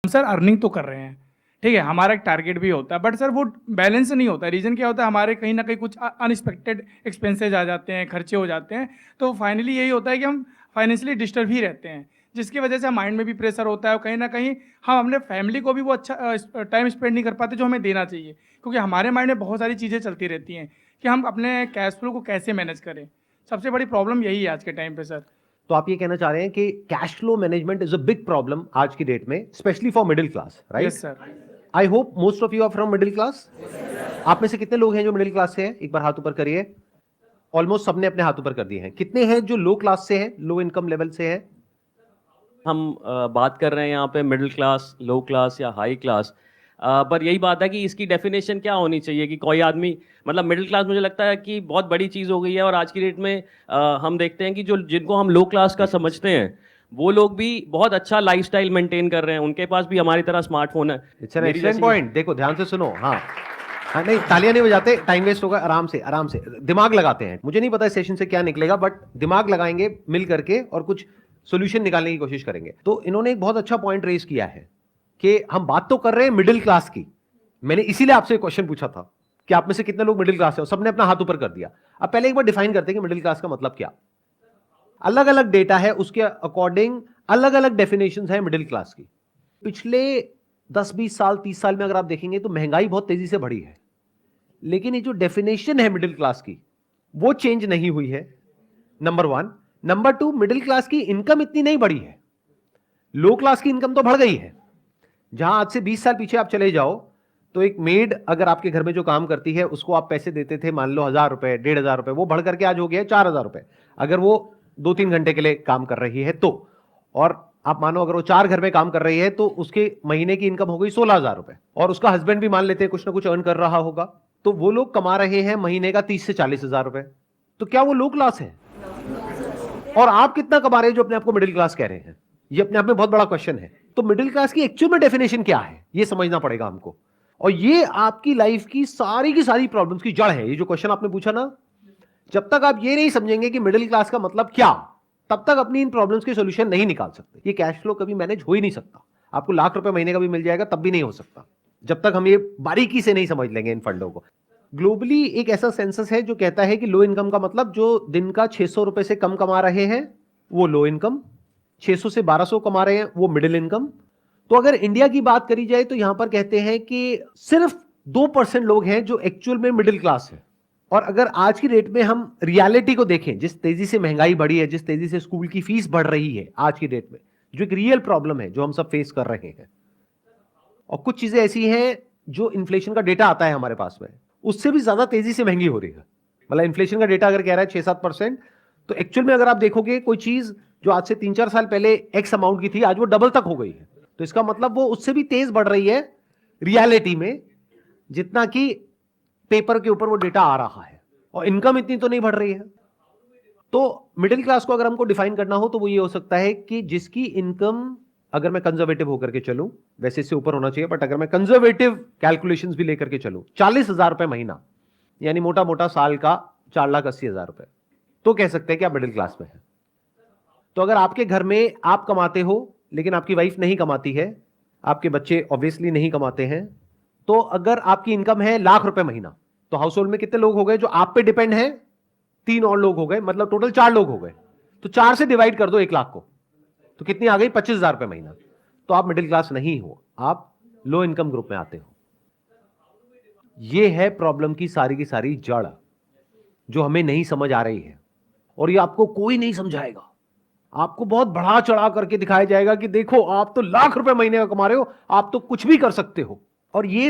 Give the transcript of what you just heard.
Sir earning तो कर रहे हैं, ठीक है, हमारा एक टारगेट भी होता है, बट सर वो बैलेंस नहीं होता। रीज़न क्या होता है, हमारे कहीं ना कहीं कुछ अनएक्सपेक्टेड एक्सपेंसेज आ जाते हैं, खर्चे हो जाते हैं, तो फाइनली यही होता है कि हम फाइनेंशियली डिस्टर्ब ही रहते हैं, जिसकी वजह से माइंड में भी प्रेशर होता है और कहीं ना कहीं हम अपने फैमिली को भी वो अच्छा टाइम स्पेंड नहीं कर पाते जो हमें देना चाहिए, क्योंकि हमारे माइंड में बहुत सारी चीज़ें चलती रहती हैं कि हम अपने कैश फ्लो को कैसे मैनेज करें। सबसे बड़ी प्रॉब्लम यही है आज के टाइम पे सर। तो आप ये कहना चाह रहे हैं कि cash flow management is a big problem आज की डेट में, specially for middle class, right? Yes sir. I hope most of you are from middle class. आप में से कितने लोग हैं जो मिडिल क्लास से हैं? एक बार हाथ ऊपर करिए। ऑलमोस्ट सबने अपने हाथ ऊपर कर दिए हैं। कितने हैं जो लो क्लास से हैं, लो इनकम लेवल से हैं? हम बात कर रहे हैं यहाँ पे मिडिल क्लास, लो क्लास या हाई क्लास, पर यही बात है कि इसकी डेफिनेशन क्या होनी चाहिए कि कोई आदमी, मतलब मिडिल क्लास मुझे लगता है कि बहुत बड़ी चीज़ हो गई है। और आज की डेट में हम देखते हैं कि जो जिनको हम लो क्लास का समझते हैं वो लोग भी बहुत अच्छा लाइफस्टाइल मेंटेन कर रहे हैं, उनके पास भी हमारी तरह स्मार्टफोन है। It's an excellent point. देखो ध्यान से सुनो। हाँ हाँ, नहीं तालियां नहीं बजाते, टाइम वेस्ट होगा। आराम से आराम से दिमाग लगाते हैं। मुझे नहीं पता इस सेशन से क्या निकलेगा, बट दिमाग लगाएंगे मिल करके और कुछ सोल्यूशन निकालने की कोशिश करेंगे। तो इन्होंने एक बहुत अच्छा पॉइंट रेज किया है कि हम बात तो कर रहे हैं मिडिल क्लास की। मैंने इसीलिए आपसे क्वेश्चन पूछा था कि आप में से कितने लोग मिडिल क्लास है, सबने अपना हाथ ऊपर कर दिया। अब पहले एक बार डिफाइन करते हैं कि मिडिल क्लास का मतलब क्या। अलग अलग डेटा है, उसके अकॉर्डिंग अलग अलग डेफिनेशन है मिडिल क्लास की। पिछले 10-20 साल 30 साल में अगर आप देखेंगे तो महंगाई बहुत तेजी से बढ़ी है, लेकिन ये जो डेफिनेशन है मिडिल क्लास की वो चेंज नहीं हुई है, number one. Number two, middle class की इनकम इतनी नहीं बढ़ी है, लो क्लास की इनकम तो बढ़ गई है। जहां आज से 20 साल पीछे आप चले जाओ तो एक मेड अगर आपके घर में जो काम करती है उसको आप पैसे देते थे, मान लो 1000 रुपए 1500 रुपए, वो बढ़ करके आज हो गया है 4000 रुपए, अगर वो 2-3 घंटे के लिए काम कर रही है तो। और आप मानो अगर वो 4 घर में काम कर रही है तो उसके महीने की इनकम हो गई 16000 रुपए, और उसका हस्बैंड भी मान लेते हैं कुछ ना कुछ अर्न कर रहा होगा, तो वो लोग कमा रहे हैं महीने का 30 से 40 हजार रुपए। तो क्या वो लो क्लास है? और आप कितना कमा रहे हैं जो अपने आप को मिडिल क्लास कह रहे हैं? ये अपने आप में बहुत बड़ा क्वेश्चन है। तो मिडिल क्लास की एक्चुअल में डेफिनेशन क्या है ये समझना पड़ेगा हमको, और ये आपकी लाइफ की सारी प्रॉब्लम्स की जड़ है। ये जो क्वेश्चन आपने पूछा ना, जब तक आप ये नहीं समझेंगे कि मिडिल क्लास का मतलब क्या, तब तक अपनी इन प्रॉब्लम्स के सॉल्यूशन नहीं निकाल सकते। ये कैश फ्लो कभी मैनेज हो ही नहीं सकता। आपको लाख रुपए महीने का भी मिल जाएगा तब भी नहीं हो सकता, जब तक हम ये बारीकी से नहीं समझ लेंगे इन फंडों को। ग्लोबली एक ऐसा सेंसस है जो कहता है कि लो इनकम का मतलब जो दिन का 600 रुपए से कम कमा रहे हैं वो लो इनकम, 600 से 1200 कमा रहे हैं वो मिडिल इनकम। तो अगर इंडिया की बात करी जाए तो यहां पर कहते हैं कि सिर्फ 2% लोग हैं जो एक्चुअल में मिडिल क्लास है। और अगर आज की डेट में हम रियलिटी को देखें, जिस तेजी से महंगाई बढ़ी है, जिस तेजी से स्कूल की फीस बढ़ रही है आज की डेट में, जो एक रियल प्रॉब्लम है जो हम सब फेस कर रहे हैं, और कुछ चीजें ऐसी हैं जो इन्फ्लेशन का डेटा आता है हमारे पास में उससे भी ज्यादा तेजी से महंगी हो रही है। मतलब इन्फ्लेशन का डेटा अगर कह रहा है 6-7%, तो एक्चुअल में अगर आप देखोगे कोई चीज जो आज से 3-4 साल पहले एक्स अमाउंट की थी आज वो डबल तक हो गई है। तो इसका मतलब वो उससे भी तेज बढ़ रही है रियलिटी में, जितना कि पेपर के ऊपर वो डेटा आ रहा है, और इनकम इतनी तो नहीं बढ़ रही है। तो मिडिल क्लास को अगर हमको डिफाइन करना हो तो वो ये हो सकता है कि जिसकी इनकम, अगर मैं कंजर्वेटिव होकर के चलूं, वैसे इससे ऊपर होना चाहिए, बट अगर मैं कंजर्वेटिव कैलकुलेशंस भी लेकर के चलूं, 40,000 रुपए महीना, यानी मोटा मोटा साल का 4,80,000 रुपए, तो कह सकते हैं कि आप मिडिल क्लास में हैं। तो अगर आपके घर में आप कमाते हो लेकिन आपकी वाइफ नहीं कमाती है, आपके बच्चे ऑब्वियसली नहीं कमाते हैं, तो अगर आपकी इनकम है लाख रुपए महीना, तो हाउस होल्ड में कितने लोग हो गए जो आप पे डिपेंड है? 3 और लोग हो गए, मतलब टोटल 4 लोग हो गए। तो 4 से डिवाइड कर दो 1 लाख को, तो कितनी आ गई? 25,000 रुपए महीना। तो आप मिडिल क्लास नहीं हो, आप लो इनकम ग्रुप में आते हो। यह है प्रॉब्लम की सारी जड़ जो हमें नहीं समझ आ रही है, और ये आपको कोई नहीं समझाएगा। आपको बहुत बढ़ा चढ़ा करके दिखाया जाएगा कि देखो आप तो लाख रुपए महीने का कमा रहे हो, आप तो कुछ भी कर सकते हो। और ये